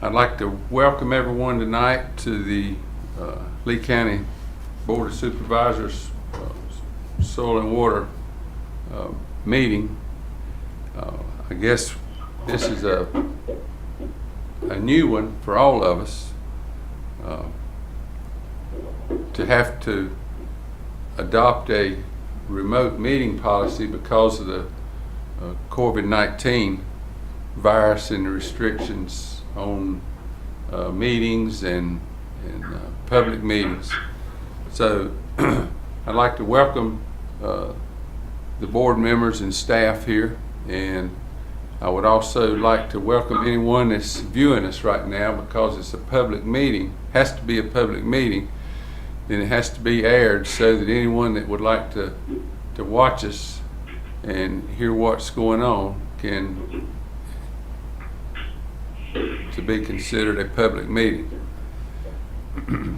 I'd like to welcome everyone tonight to the Lee County Board of Supervisors Soil and Water meeting. I guess this is a new one for all of us, to have to adopt a remote meeting policy because of the COVID-19 virus and the restrictions on meetings and public meetings. So I'd like to welcome the board members and staff here, and I would also like to welcome anyone that's viewing us right now, because it's a public meeting, has to be a public meeting, then it has to be aired so that anyone that would like to watch us and hear what's going on can to be considered a public meeting. I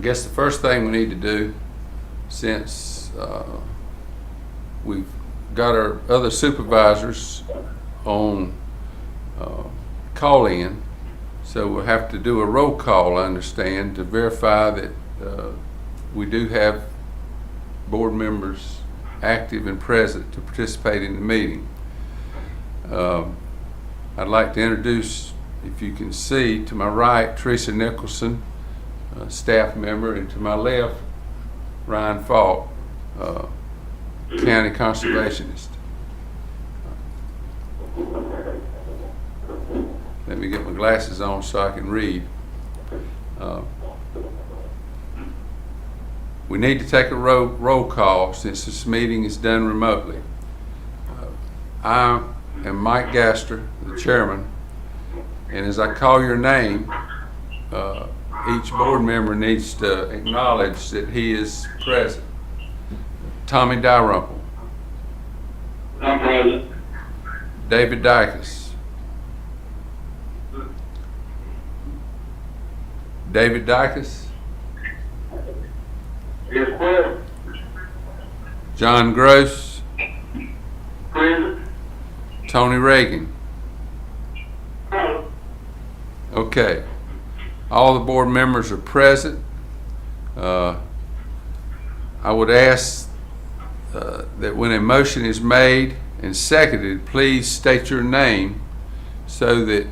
guess the first thing we need to do, since we've got our other supervisors on call-in, so we'll have to do a roll call, I understand, to verify that we do have board members active and present to participate in the meeting. I'd like to introduce, if you can see, to my right, Teresa Nicholson, staff member, and to my left, Ryan Falk, county conservationist. Let me get my glasses on so I can read. We need to take a roll call since this meeting is done remotely. I am Mike Gaster, the chairman, and as I call your name, each board member needs to acknowledge that he is present. Tommy Dalrymple. I'm present. David Dykes. David Dykes. Yes, present. John Gross. Present. Tony Reagan. Present. Okay. All the board members are present. I would ask that when a motion is made and seconded, please state your name so that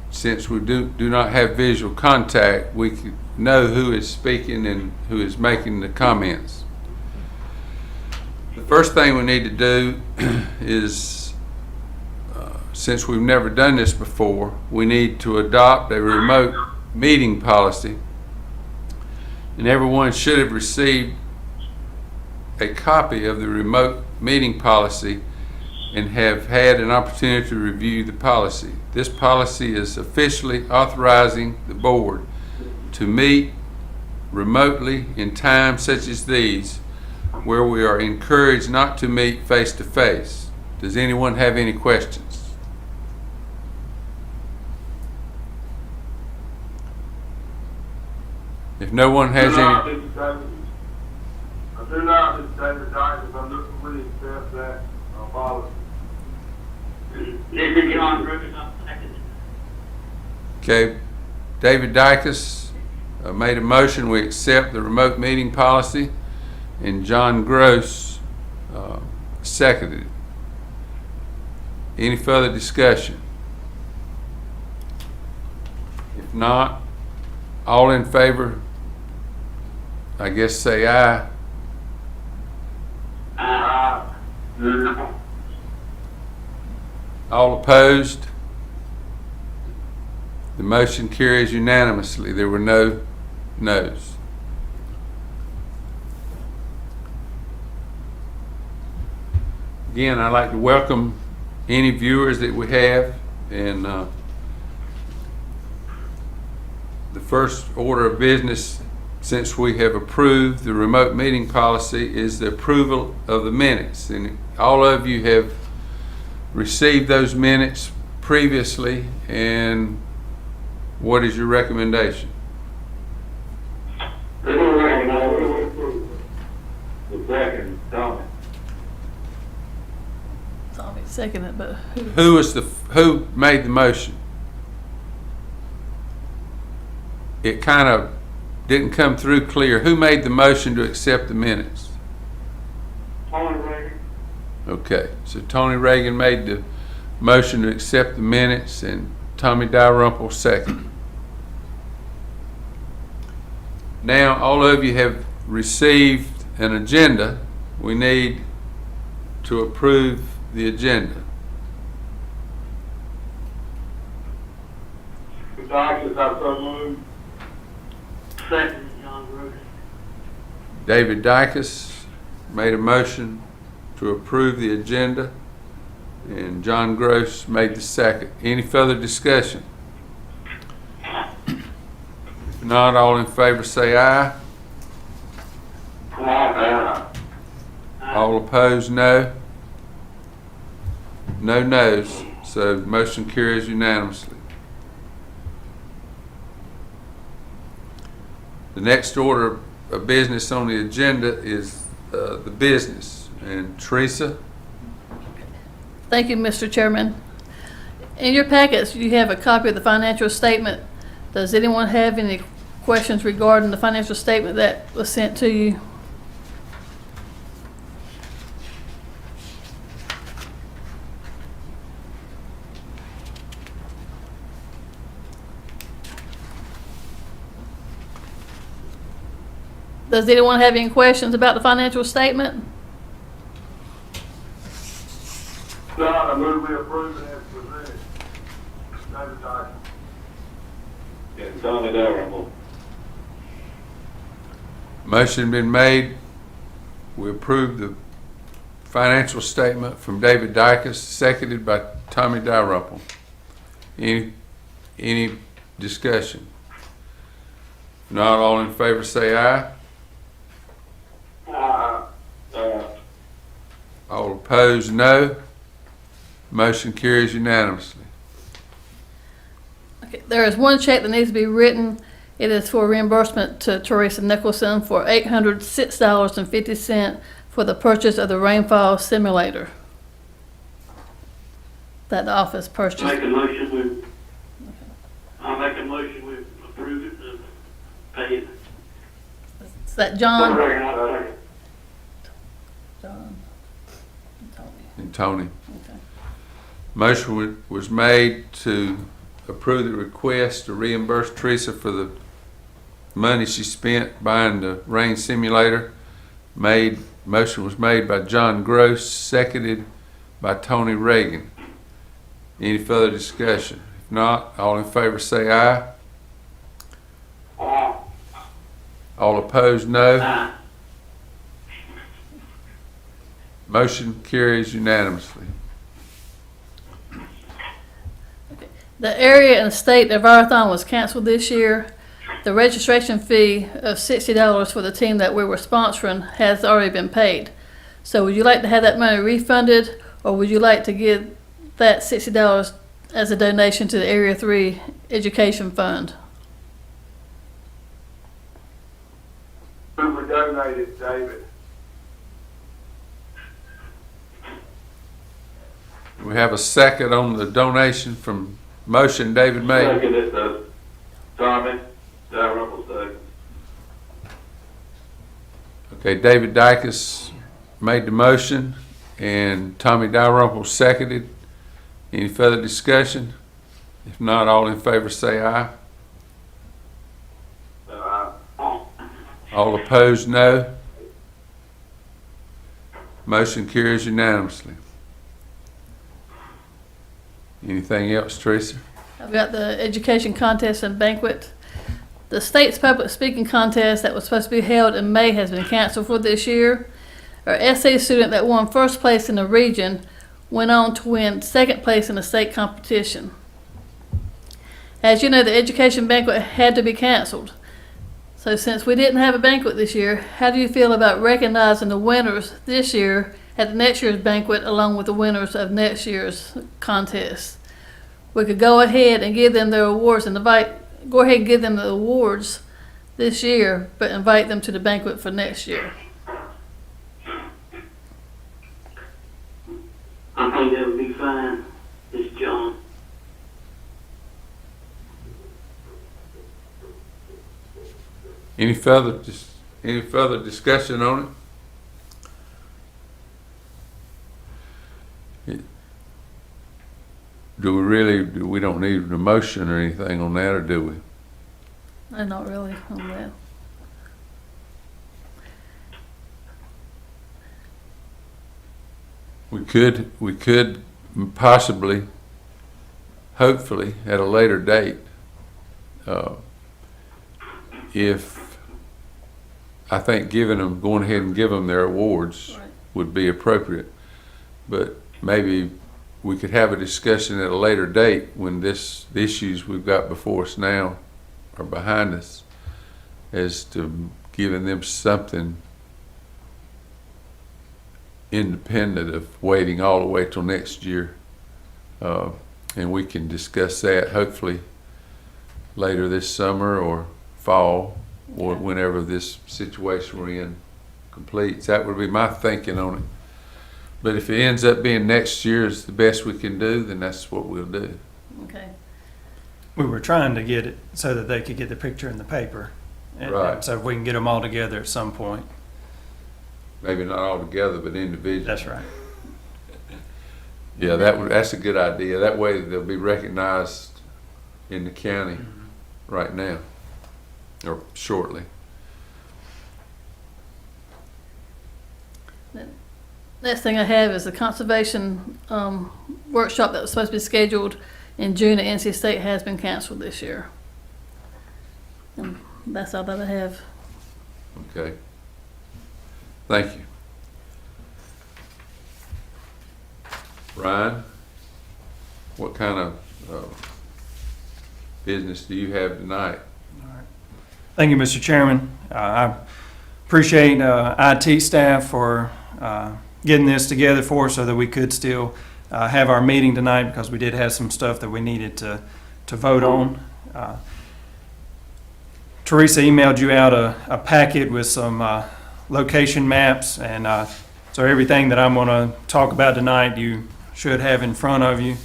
since we do not have visual contact, we can know who is speaking and who is making the comments. The first thing we need to do is, since we've never done this before, we need to adopt a remote meeting policy, and everyone should have received a copy of the remote meeting policy and have had an opportunity to review the policy. This policy is officially authorizing the board to meet remotely in times such as these, where we are encouraged not to meet face to face. Does anyone have any questions? If no one has any, I do not, Mr. David Dykes, I'm looking for you to accept that policy. This is John Griffith, I'm second. okay, David Dykes made a motion, we accept the remote meeting policy, and John Gross seconded it. Any further discussion? If not, all in favor, I guess say aye. All opposed? The motion carries unanimously. There were no noes. Again, I'd like to welcome any viewers that we have, and the first order of business, since we have approved the remote meeting policy, is the approval of the minutes. And all of you have received those minutes previously, and what is your recommendation? The second, Tommy. second it, but Who made the motion? It kind of didn't come through clear. Who made the motion to accept the minutes? Tony Reagan. Okay, so Tony Reagan made the motion to accept the minutes and Tommy Dalrymple second. Now, all of you have received an agenda. We need to approve the agenda. Dykes, I so moved. Second, John Gross. David Dykes made a motion to approve the agenda, and John Gross made the second. Any further discussion? If not, all in favor say aye. All opposed, no. No noes, so motion carries unanimously. The next order of business on the agenda is the business. And Teresa? thank you, Mr. Chairman. In your packets, you have a copy of the financial statement. Does anyone have any questions regarding the financial statement that was sent to you? Does anyone have any questions about the financial statement? No, I move we approve it as presented. David Dykes. And Tommy Dalrymple. Motion been made. We approve the financial statement from David Dykes, seconded by Tommy Dalrymple. Any discussion? Not all in favor say aye. All opposed, no. Motion carries unanimously. Okay, there is one check that needs to be written. It is for reimbursement to Teresa Nicholson for $806.50 for the purchase of the rainfall simulator that the office purchased. I'll make a motion we approve it and pay it. Is that John? John. Tony. And Tony. Okay. Motion was made to approve the request to reimburse Teresa for the money she spent buying the rain simulator. Motion was made by John Gross, seconded by Tony Reagan. Any further discussion? If not, all in favor say aye. All opposed, no. Motion carries unanimously. The area and state of Marathon was canceled this year. The registration fee of $60 for the team that we were sponsoring has already been paid. So would you like to have that money refunded, or would you like to give that $60 as a donation to the Area 3 Education Fund? Who we donated, David? We have a second on the donation from motion David made. Second it, Tommy Dalrymple second. Okay, David Dykes made the motion and Tommy Dalrymple seconded. Any further discussion? If not, all in favor say aye. All opposed, no. Motion carries unanimously. Anything else, Teresa? I've got the education contest and banquet. The state's public speaking contest that was supposed to be held in May has been canceled for this year. Our essay student that won first place in the region went on to win second place in the state competition. As you know, the education banquet had to be canceled. So since we didn't have a banquet this year, how do you feel about recognizing the winners this year at the next year's banquet along with the winners of next year's contest? We could go ahead and give them their awards and go ahead and give them the awards this year, but invite them to the banquet for next year. I think that would be fine. It's John. Any further discussion on it? We don't need a motion or anything on that, or do we? Not really on that. We could possibly, hopefully, at a later date, if I think going ahead and give them their awards Right. would be appropriate. But maybe we could have a discussion at a later date when the issues we've got before us now are behind us, as to giving them something independent of waiting all the way till next year. And we can discuss that hopefully later this summer or fall, or whenever this situation we're in completes. That would be my thinking on it. But if it ends up being next year is the best we can do, then that's what we'll do. Okay. We were trying to get it so that they could get the picture in the paper. Right. So if we can get them all together at some point. Maybe not all together, but individually. That's right. Yeah, that's a good idea. That way they'll be recognized in the county right now, or shortly. Next thing I have is the conservation workshop that was supposed to be scheduled in June at NC State has been canceled this year. And that's all that I have. Okay. Thank you. Ryan, what kind of business do you have tonight? Thank you, Mr. Chairman. I appreciate IT staff for getting this together for us so that we could still have our meeting tonight, because we did have some stuff that we needed to vote on. Teresa emailed you out a packet with some location maps, and so everything that I'm going to talk about tonight you should have in front of you.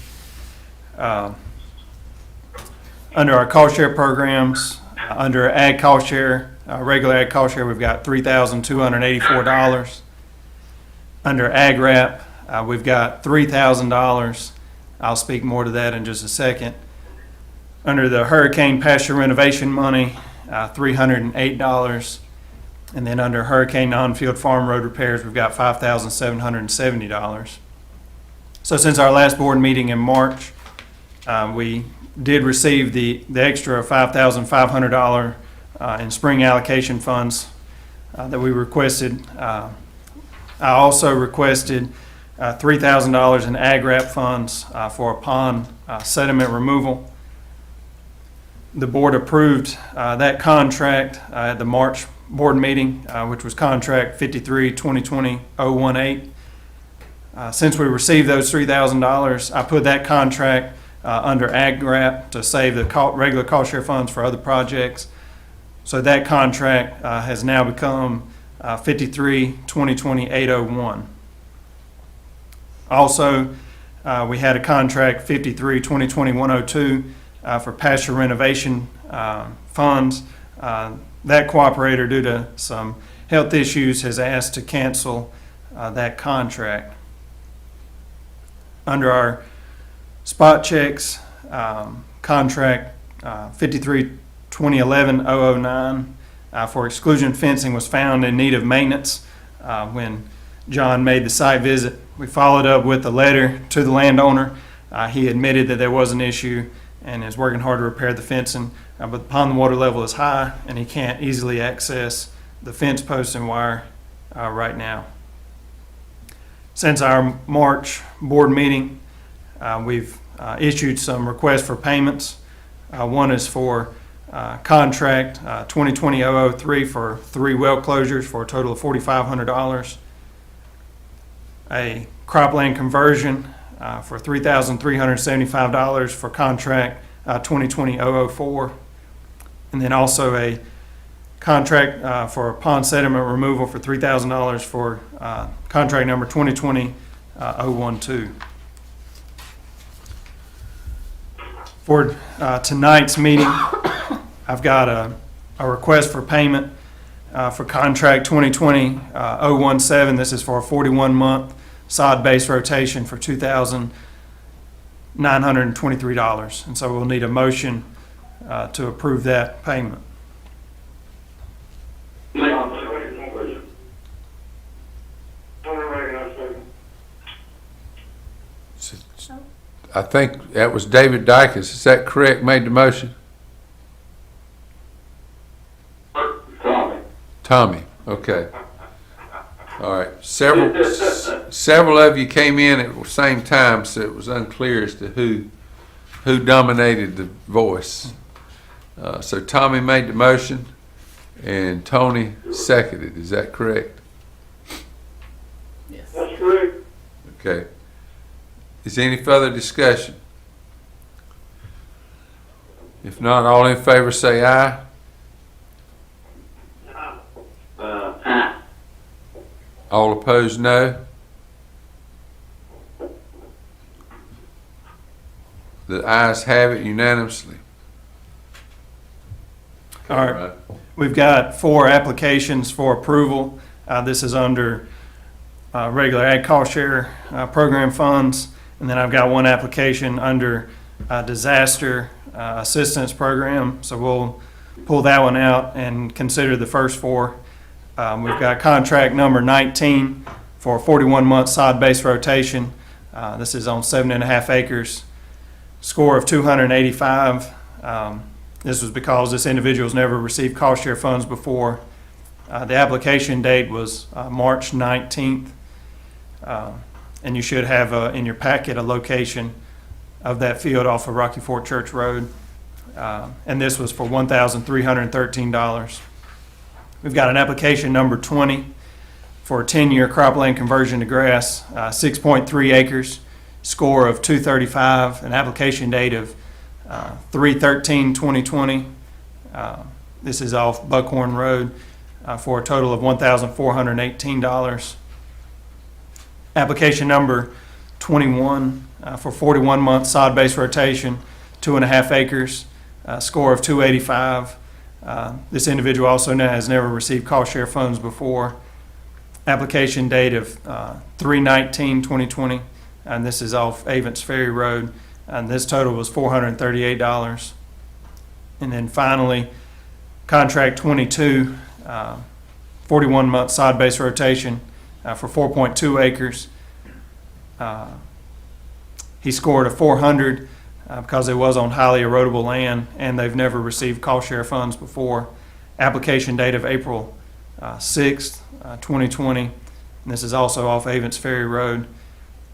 Under our cost share programs, under ag cost share, regular ag cost share, we've got $3,284. Under ag wrap, we've got $3,000. I'll speak more to that in just a second. Under the hurricane pasture renovation money, $308. And then under hurricane non-field farm road repairs, we've got $5,770. So since our last board meeting in March, we did receive the extra $5,500 in spring allocation funds that we requested. I also requested $3,000 in ag wrap funds for a pond sediment removal. The board approved that contract at the March board meeting, which was contract 53-2020-018. Since we received those $3,000, I put that contract under ag wrap to save the regular cost share funds for other projects. So that contract has now become 53-2020-801. Also, we had a contract 53-2020-102 for pasture renovation funds. That cooperator, due to some health issues, has asked to cancel that contract. Under our spot checks, contract 53-2011-009 for exclusion fencing was found in need of maintenance when John made the site visit. We followed up with a letter to the landowner. He admitted that there was an issue and is working hard to repair the fencing, but the pond water level is high and he can't easily access the fence post and wire right now. Since our March board meeting, we've issued some requests for payments. One is for contract 2020-003 for 3 well closures for a total of $4,500. A cropland conversion for $3,375 for contract 2020-004. And then also a contract for pond sediment removal for $3,000 for contract number 2020-006 012. For tonight's meeting, I've got a request for payment for contract 2020-017. This is for a 41-month sod base rotation for $2,923. And so we'll need a motion to approve that payment. I think that was David Dykes, is that correct, made the motion? Tommy, okay. All right, several of you came in at the same time, so it was unclear as to who dominated the voice. So Tommy made the motion and Tony seconded, is that correct? Yes. That's correct. Okay. Is there any further discussion? If not, all in favor say aye. All opposed, no. The ayes have it unanimously. All right. We've got 4 applications for approval. This is under regular ag cost share program funds. And then I've got 1 application under disaster assistance program. So we'll pull that one out and consider the first 4. We've got contract number 19 for a 41-month sod base rotation. This is on 7.5 acres. Score of 285. This was because this individual's never received cost share funds before. The application date was March 19th. And you should have in your packet a location of that field off of Rocky Fort Church Road. And this was for $1,313. We've got an application number 20 for a 10-year cropland conversion to grass, 6.3 acres, score of 235, an application date of 3/13/2020. This is off Buckhorn Road for a total of $1,418. Application number 21 for 41-month sod base rotation, 2.5 acres, score of 285. This individual also has never received cost share funds before. Application date of 3/19/2020, and this is off Avents Ferry Road, and this total was $438. And then finally, contract 22, 41-month sod base rotation for 4.2 acres. He scored a 400 because it was on highly erodible land and they've never received cost share funds before. Application date of April 6th, 2020. And this is also off Avents Ferry Road.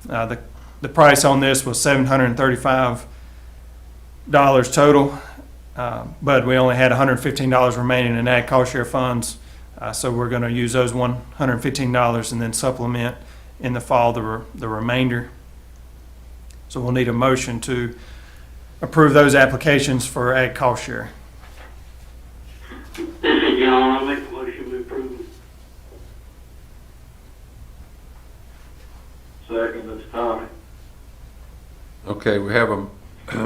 The price on this was $735 total, but we only had $115 remaining in ag cost share funds. So we're going to use those $115 and then supplement in the fall the remainder. So we'll need a motion to approve those applications for ag cost share. This is John, I'll make a motion to approve. Second, that's Tommy. Okay, we have a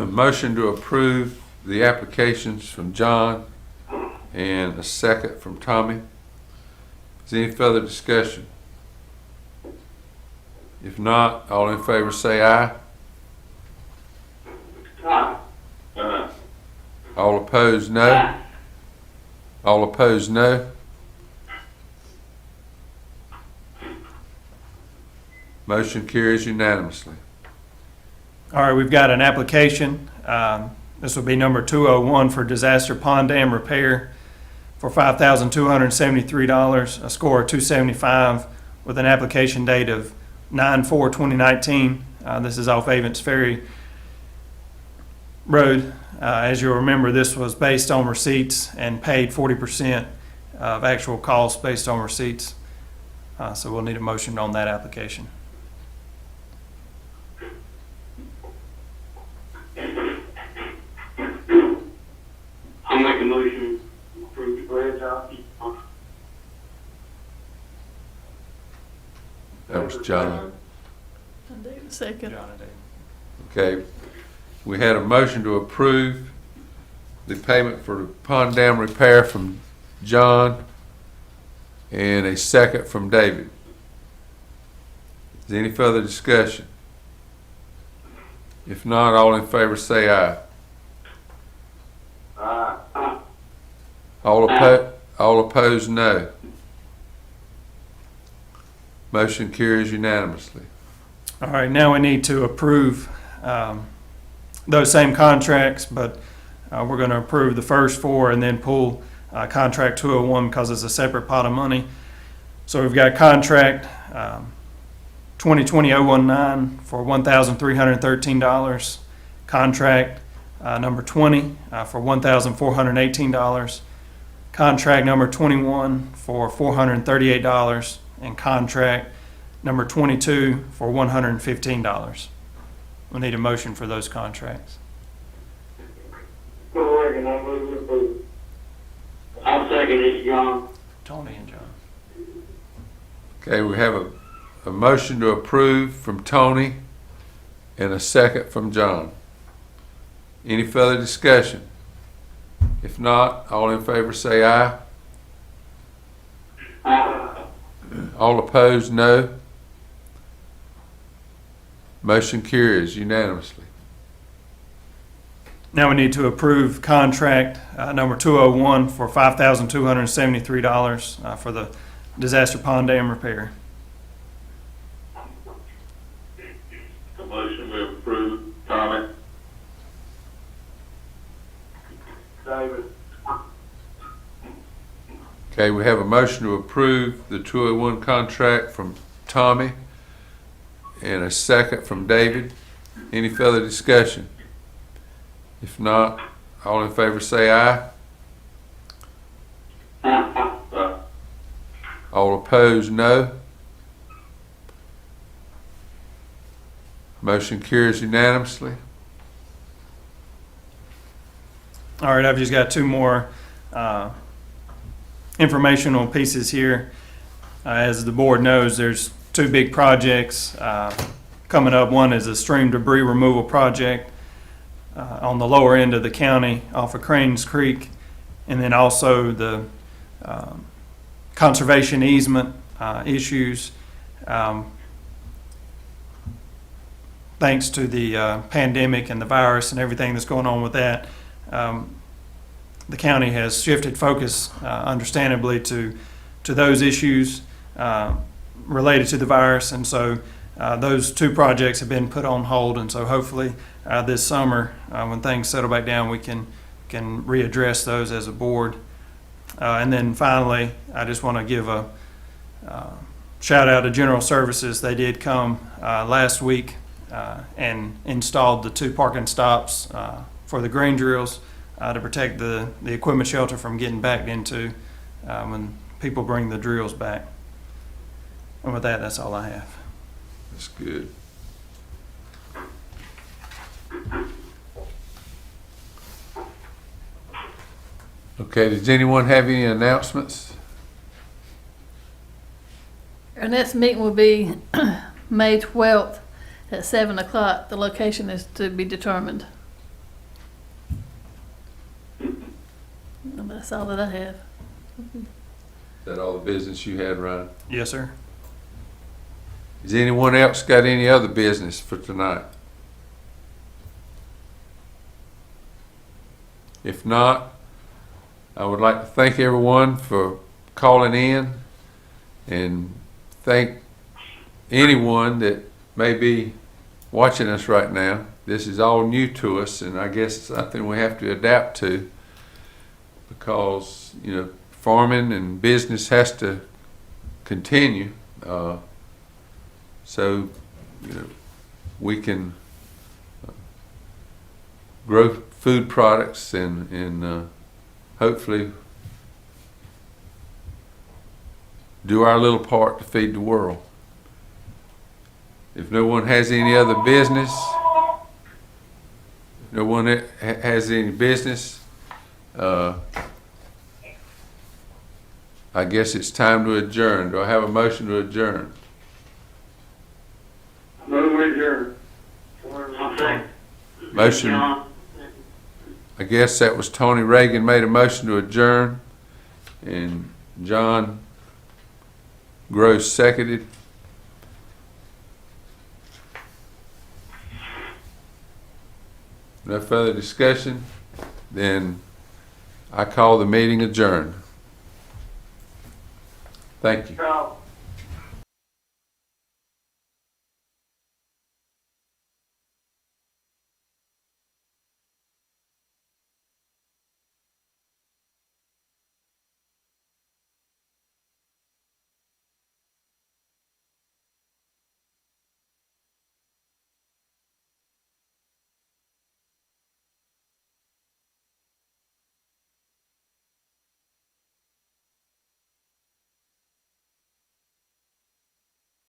motion to approve the applications from John and a second from Tommy. Is there any further discussion? If not, all in favor say aye. All opposed, no. All opposed, no. Motion carries unanimously. All right, we've got an application. This will be number 201 for disaster pond dam repair for $5,273, a score of 275 with an application date of 9/4/2019. This is off Avents Ferry Road. As you'll remember, this was based on receipts and paid 40% of actual costs based on receipts. So we'll need a motion on that application. I'll make a motion to approve the grant job. That was John. Second. John and David. Okay, we had a motion to approve the payment for the pond dam repair from John and a second from David. Is there any further discussion? If not, all in favor say aye. All opposed, no. Motion carries unanimously. All right, now we need to approve those same contracts, but we're going to approve the first four and then pull contract 201 because it's a separate pot of money. So we've got contract 2020-019 for $1,313. Contract number 20 for $1,418. Contract number 21 for $438. And contract number 22 for $115. We need a motion for those contracts. I'll second it, John. Tony and John. Okay, we have a motion to approve from Tony and a second from John. Any further discussion? If not, all in favor say aye. All opposed, no. Motion carries unanimously. Now we need to approve contract number 201 for $5,273 for the disaster pond dam repair. The motion we approve, Tommy. David. Okay, we have a motion to approve the 201 contract from Tommy and a second from David. Any further discussion? If not, all in favor say aye. All opposed, no. Motion carries unanimously. All right, I've just got two more informational pieces here. As the board knows, there's two big projects coming up. One is a stream debris removal project on the lower end of the county off of Cranes Creek, and then also the conservation easement issues. Thanks to the pandemic and the virus and everything that's going on with that, the county has shifted focus, understandably, to those issues related to the virus, and so those two projects have been put on hold. And so hopefully this summer, when things settle back down, we can readdress those as a board. And then finally, I just want to give a shout out to General Services. They did come last week and installed the two parking stops for the grain drills to protect the equipment shelter from getting backed into when people bring the drills back. And with that, that's all I have. That's good. Okay, does anyone have any announcements? Our next meeting will be May 12th at 7 o'clock. The location is to be determined. And that's all that I have. Is that all the business you had, Ryan? Yes, sir. Has anyone else got any other business for tonight? If not, I would like to thank everyone for calling in and thank anyone that may be watching us right now. This is all new to us, and I guess it's something we have to adapt to because, you know, farming and business has to continue. So, you know, we can grow food products and hopefully do our little part to feed the world. If no one has any other business, if no one has any business, I guess it's time to adjourn. Do I have a motion to adjourn? Move adjourned. Motion. John. I guess that was Tony Reagan made a motion to adjourn, and John Gross seconded. No further discussion? Then I call the meeting adjourned. Thank you. Charles.